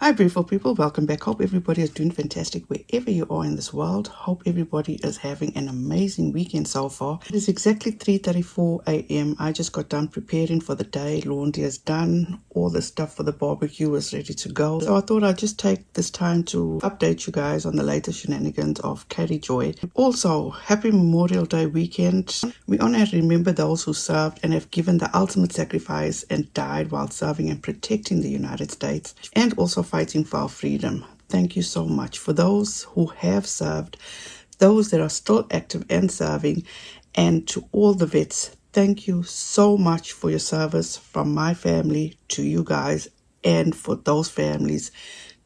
Hi, beautiful people. Welcome back. Hope everybody is doing fantastic wherever you are in this world. Hope everybody is having an amazing weekend so far. It is exactly 3:34 a.m. I just got done preparing for the day. Laundry is done. All the stuff for the barbecue is ready to go. So I thought I'd just take this time to update you guys on the latest shenanigans of Katie Joy. Also, happy Memorial Day weekend. We honor and remember those who served and have given the ultimate sacrifice and died while serving and protecting the United States, and also fighting for our freedom. Thank you so much. For those who have served, those that are still active and serving, and to all the vets, thank you so much for your service, from my family to you guys, and for those families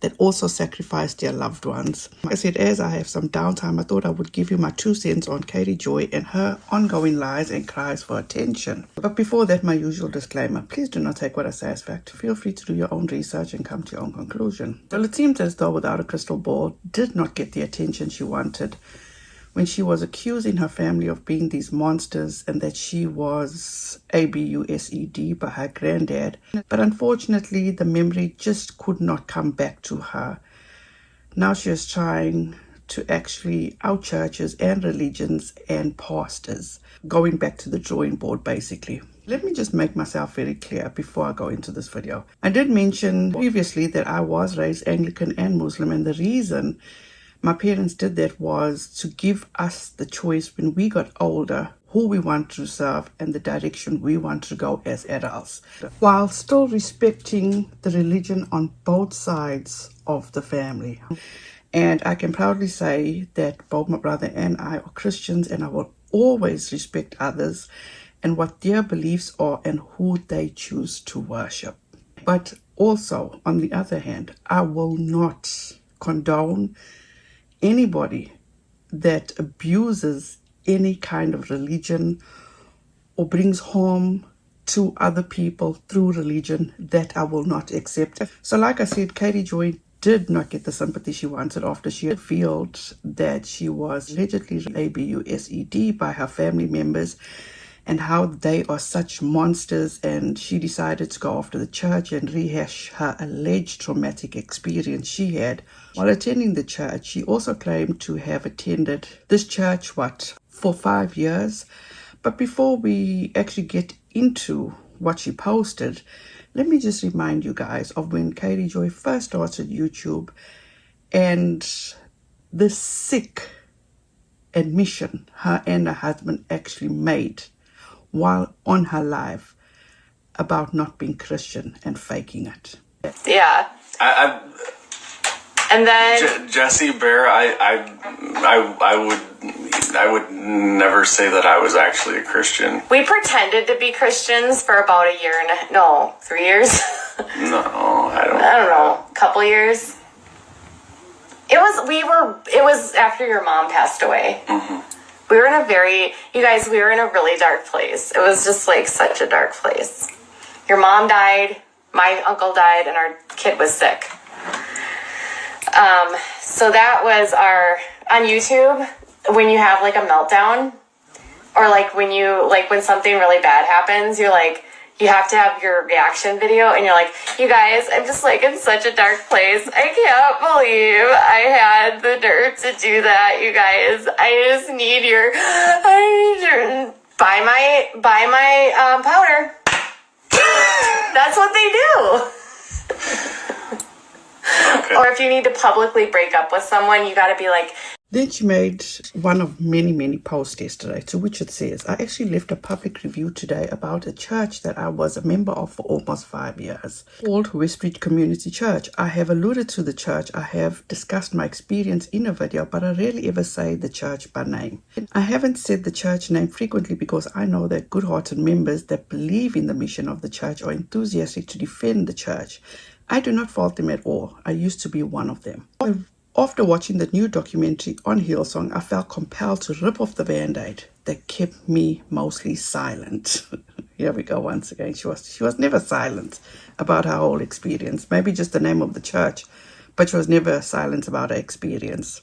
that also sacrificed their loved ones. Like I said, as I have some downtime, I thought I would give you my 2 cents on Katie Joy and her ongoing lies and cries for attention. But before that, my usual disclaimer: please do not take what I say as fact. Feel free to do your own research and come to your own conclusion. Well, it seems as though Without a Crystal Ball did not get the attention she wanted when she was accusing her family of being these monsters and that she was abused by her granddad. But unfortunately, the memory just could not come back to her. Now she is trying to actually out churches and religions and pastors, going back to the drawing board basically. Let me just make myself very clear before I go into this video. I did mention previously that I was raised Anglican and Muslim, and the reason my parents did that was to give us the choice when we got older who we want to serve and the direction we want to go as adults, while still respecting the religion on both sides of the family. And I can proudly say that both my brother and I are Christians, and I will always respect others and what their beliefs are and who they choose to worship. But also, on the other hand, I will not condone anybody that abuses any kind of religion or brings harm to other people through religion. That I will not accept. So like I said, Katie Joy did not get the sympathy she wanted after she revealed that she was allegedly abused by her family members and how they are such monsters, and she decided to go after the church and rehash her alleged traumatic experience she had while attending the church. She also claimed to have attended this church, for 5 years. But before we actually get into what she posted, let me just remind you guys of when Katie Joy first started YouTube and the sick admission her and her husband actually made while on her live about not being Christian and faking it. Yeah. And then Jesse Bear, I would never say that I was actually a Christian. We pretended to be Christians for about 3 years. No, I don't know, a couple years. It was after your mom passed away. Mm-hmm. We were in a really dark place. It was just like such a dark place. Your mom died, my uncle died, and our kid was sick. So that was on YouTube, when you have like a meltdown, or like when something really bad happens, you're like, you have to have your reaction video, and you're like, you guys, I'm just like in such a dark place. I can't believe I had the nerve to do that, you guys. I just need your buy my powder. That's what they do. Okay. Or if you need to publicly break up with someone, you gotta be like. Then she made one of many posts yesterday, to which it says, I actually left a public review today about a church that I was a member of for almost 5 years, called WESTBRIDGE Community Church. I have alluded to the church. I have discussed my experience in a video, but I rarely ever say the church by name. I haven't said the church name frequently because I know that good-hearted members that believe in the mission of the church are enthusiastic to defend the church. I do not fault them at all. I used to be one of them. After watching the new documentary on Hillsong, I felt compelled to rip off the band-aid that kept me mostly silent. Here we go once again. She was never silent about her whole experience. Maybe just the name of the church, but she was never silent about her experience.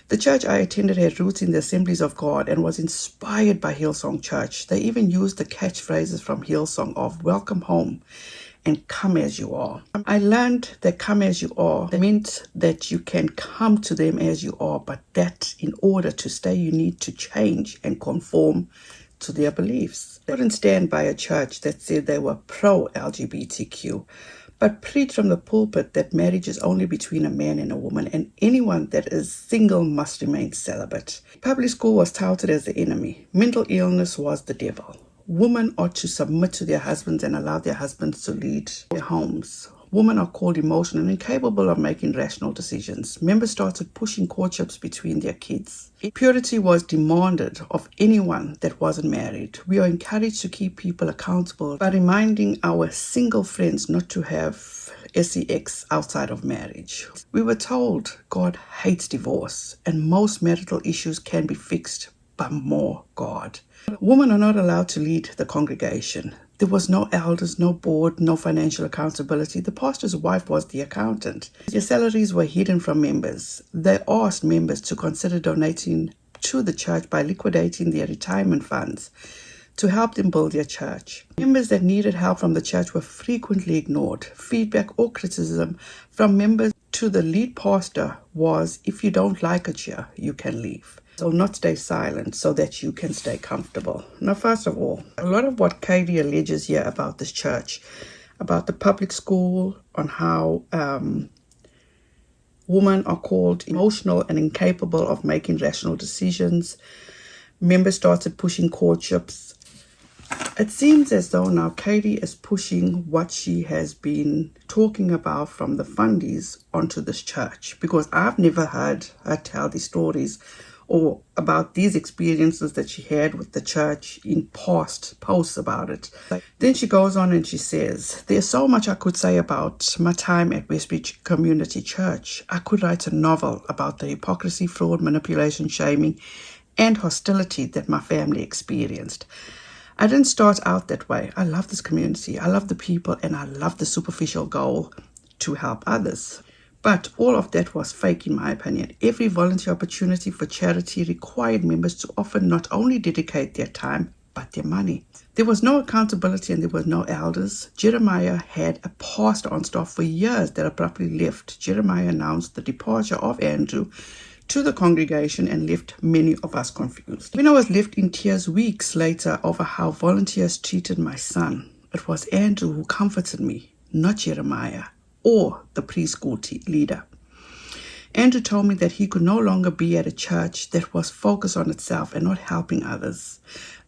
The church I attended had roots in the Assemblies of God and was inspired by Hillsong Church. They even used the catchphrases from Hillsong of "Welcome Home" and come as you are. I learned that come as you are meant that you can come to them as you are, but that in order to stay, you need to change and conform to their beliefs. They couldn't stand by a church that said they were pro-LGBTQ, but preach from the pulpit that marriage is only between a man and a woman, and anyone that is single must remain celibate. Public school was touted as the enemy. Mental illness was the devil. Women ought to submit to their husbands and allow their husbands to lead their homes. Women are called emotional and incapable of making rational decisions. Members started pushing courtships between their kids. Purity was demanded of anyone that wasn't married. We are encouraged to keep people accountable by reminding our single friends not to have sex outside of marriage. We were told God hates divorce and most marital issues can be fixed by more God. Women are not allowed to lead the congregation. There was no elders, no board, no financial accountability. The pastor's wife was the accountant. Their salaries were hidden from members. They asked members to consider donating to the church by liquidating their retirement funds to help them build their church. Members that needed help from the church were frequently ignored. Feedback or criticism from members to the lead pastor was, if you don't like it here, you can leave. So not stay silent so that you can stay comfortable. Now, first of all, a lot of what Katie alleges here about this church, about the public school, on how women are called emotional and incapable of making rational decisions. Members started pushing courtships. It seems as though now Katie is pushing what she has been talking about from the fundies onto this church, because I've never heard her tell these stories or about these experiences that she had with the church in past posts about it. Then she goes on and she says, there's so much I could say about my time at WESTBRIDGE Community Church. I could write a novel about the hypocrisy, fraud, manipulation, shaming, and hostility that my family experienced. I didn't start out that way. I love this community. I love the people, and I love the superficial goal to help others. But all of that was fake, in my opinion. Every volunteer opportunity for charity required members to often not only dedicate their time, but their money. There was no accountability and there were no elders. Jeremiah had a pastor on staff for years that abruptly left. Jeremiah announced the departure of Andrew to the congregation and left many of us confused. When I was left in tears weeks later over how volunteers treated my son, it was Andrew who comforted me, not Jeremiah or the preschool leader. Andrew told me that he could no longer be at a church that was focused on itself and not helping others.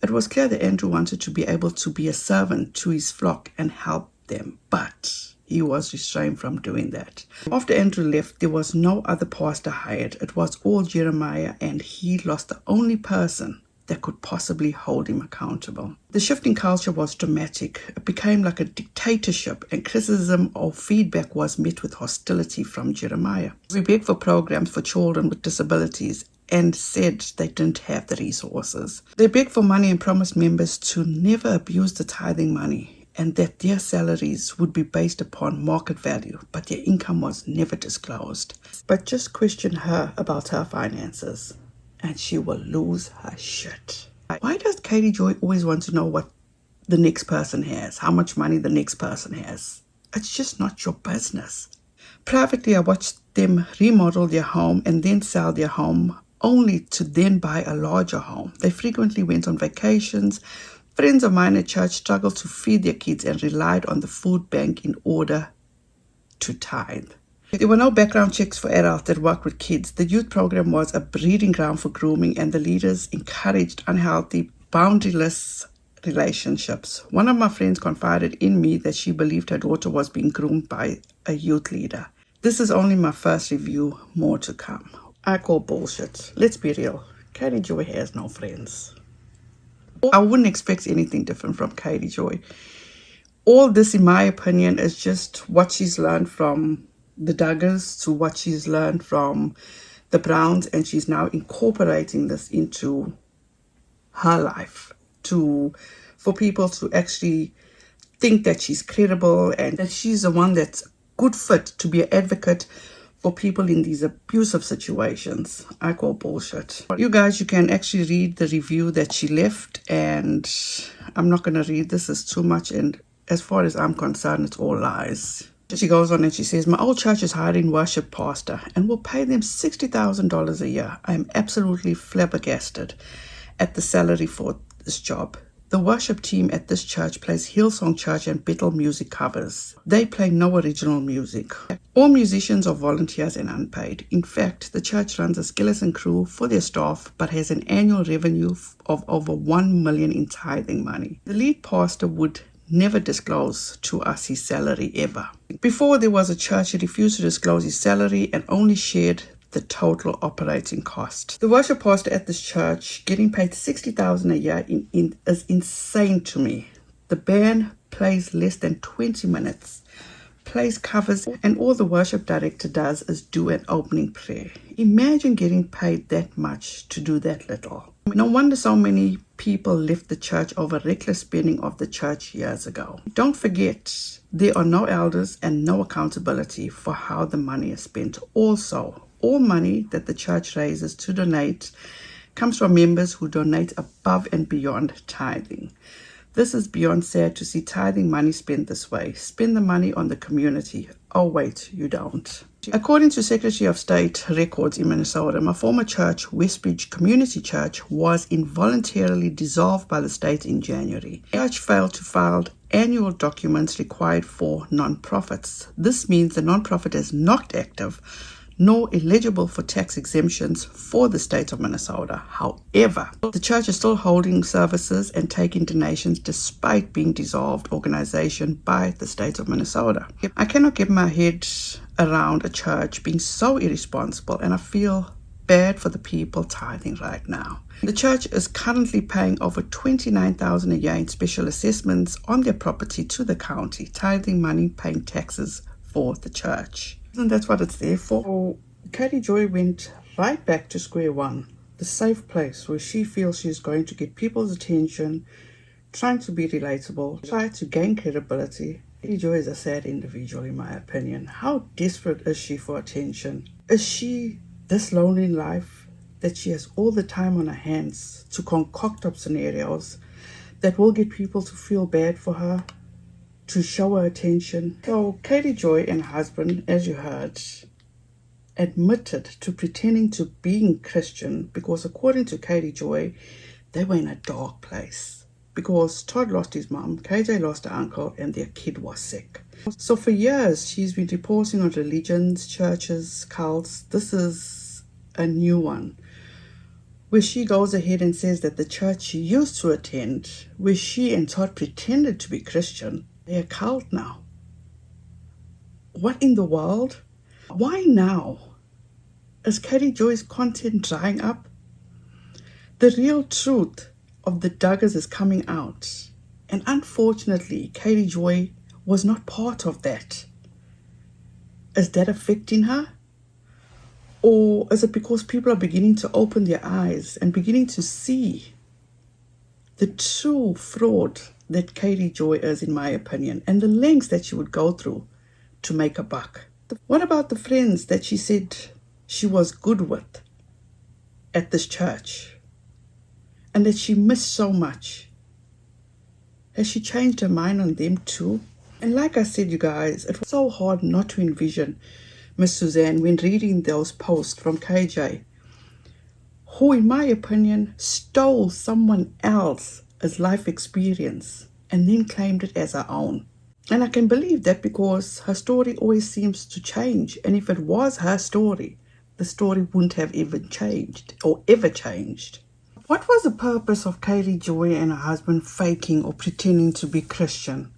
It was clear that Andrew wanted to be able to be a servant to his flock and help them, but he was restrained from doing that. After Andrew left, there was no other pastor hired. It was all Jeremiah, and he lost the only person that could possibly hold him accountable. The shift in culture was dramatic. It became like a dictatorship, and criticism or feedback was met with hostility from Jeremiah. We begged for programs for children with disabilities and said they didn't have the resources. They begged for money and promised members to never abuse the tithing money and that their salaries would be based upon market value, but their income was never disclosed. But just question her about her finances, and she will lose her shit. Why does Katie Joy always want to know what the next person has, how much money the next person has? It's just not your business. Privately, I watched them remodel their home and then sell their home, only to then buy a larger home. They frequently went on vacations. Friends of mine at church struggled to feed their kids and relied on the food bank in order to tithe. There were no background checks for adults that worked with kids. The youth program was a breeding ground for grooming, and the leaders encouraged unhealthy, boundaryless relationships. One of my friends confided in me that she believed her daughter was being groomed by a youth leader. This is only my first review, more to come. I call bullshit. Let's be real. Katie Joy has no friends. I wouldn't expect anything different from Katie Joy. All this, in my opinion, is just what she's learned from the Duggars to what she's learned from the Browns, and she's now incorporating this into her life for people to actually think that she's credible and that she's the one that's good fit to be an advocate for people in these abusive situations. I call bullshit. You guys, you can actually read the review that she left, and I'm not going to read this. It's too much and as far as I'm concerned, it's all lies. She goes on and she says, my old church is hiring worship pastor and will pay them $60,000 a year. I am absolutely flabbergasted at the salary for this job. The worship team at this church plays Hillsong Church and Bethel music covers. They play no original music. All musicians are volunteers and unpaid. In fact, the church runs a skeleton crew for their staff but has an annual revenue of over $1 million in tithing money. The lead pastor would never disclose to us his salary ever. Before there was a church, he refused to disclose his salary and only shared the total operating cost. The worship pastor at this church getting paid $60,000 a year is insane to me. The band plays less than 20 minutes, plays covers, and all the worship director does is do an opening prayer. Imagine getting paid that much to do that little. No wonder so many people left the church over reckless spending of the church years ago. Don't forget, there are no elders and no accountability for how the money is spent. Also, all money that the church raises to donate comes from members who donate above and beyond tithing. This is beyond sad to see tithing money spent this way. Spend the money on the community. Oh wait, you don't. According to Secretary of State records in Minnesota, my former church, WESTBRIDGE Community Church, was involuntarily dissolved by the state in January. The church failed to file annual documents required for non-profits. This means the non-profit is not active nor eligible for tax exemptions for the state of Minnesota. However, the church is still holding services and taking donations despite being dissolved organization by the state of Minnesota. I cannot get my head around a church being so irresponsible, and I feel bad for the people tithing right now. The church is currently paying over $29,000 a year in special assessments on their property to the county, tithing money, paying taxes for the church. And that's what it's there for. So Katie Joy went right back to square one, the safe place where she feels she's going to get people's attention, trying to be relatable, try to gain credibility. Katie Joy is a sad individual in my opinion. How desperate is she for attention? Is she this lonely in life that she has all the time on her hands to concoct up scenarios that will get people to feel bad for her, to show her attention? So Katie Joy and her husband, as you heard, admitted to pretending to being Christian because according to Katie Joy, they were in a dark place. Because Todd lost his mom, KJ lost her uncle, and their kid was sick. So for years, she's been reporting on religions, churches, cults. This is a new one, where she goes ahead and says that the church she used to attend, where she and Todd pretended to be Christian, they're a cult now. What in the world? Why now? Is Katie Joy's content drying up? The real truth of the Duggars is coming out. And unfortunately, Katie Joy was not part of that. Is that affecting her? Or is it because people are beginning to open their eyes and beginning to see the true fraud that Katie Joy is, in my opinion, and the lengths that she would go through to make a buck? What about the friends that she said she was good with at this church and that she missed so much? Has she changed her mind on them too? And like I said, you guys, it was so hard not to envision Miss Suzanne when reading those posts from KJ, who, in my opinion, stole someone else's life experience and then claimed it as her own. And I can believe that because her story always seems to change. And if it was her story, the story wouldn't have even changed or ever changed. What was the purpose of Katie Joy and her husband faking or pretending to be Christian?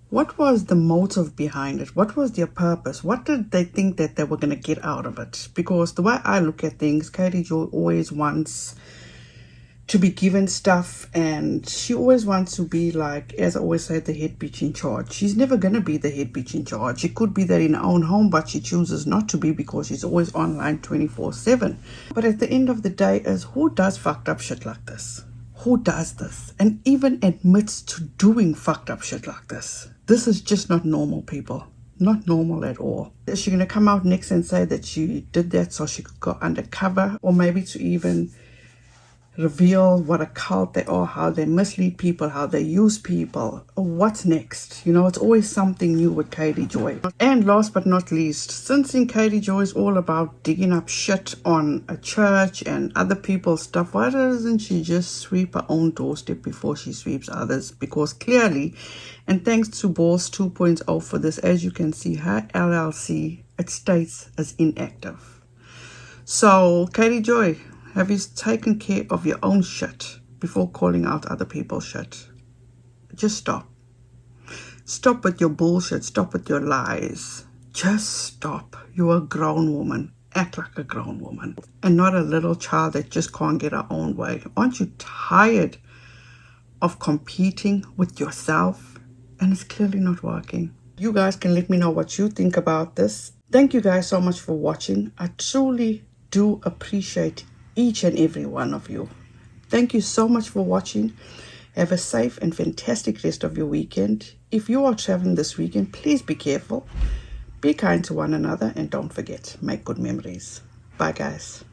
What was the motive behind it? What was their purpose? What did they think that they were going to get out of it? Because the way I look at things, Katie Joy always wants to be given stuff, and she always wants to be, like, as I always say, the head bitch in charge. She's never going to be the head bitch in charge. It could be that in her own home, but she chooses not to be because she's always online 24/7. But at the end of the day is, who does fucked up shit like this? Who does this? And even admits to doing fucked up shit like this. This is just not normal, people. Not normal at all. Is she going to come out next and say that she did that so she could go undercover, or maybe to even reveal what a cult they are, how they mislead people, how they use people. What's next? You know, it's always something new with Katie Joy. And last but not least, since in Katie Joy is all about digging up shit on a church and other people's stuff, why doesn't she just sweep her own doorstep before she sweeps others? Because clearly, and thanks to Balls 2.0 for this, as you can see, her LLC, it states as inactive. So, Katie Joy, have you taken care of your own shit before calling out other people's shit? Just stop. Stop with your bullshit. Stop with your lies. Just stop. You're a grown woman. Act like a grown woman. And not a little child that just can't get her own way. Aren't you tired of competing with yourself? And it's clearly not working. You guys can let me know what you think about this. Thank you guys so much for watching. I truly do appreciate each and every one of you. Thank you so much for watching. Have a safe and fantastic rest of your weekend. If you are traveling this weekend, please be careful. Be kind to one another and don't forget, make good memories. Bye guys.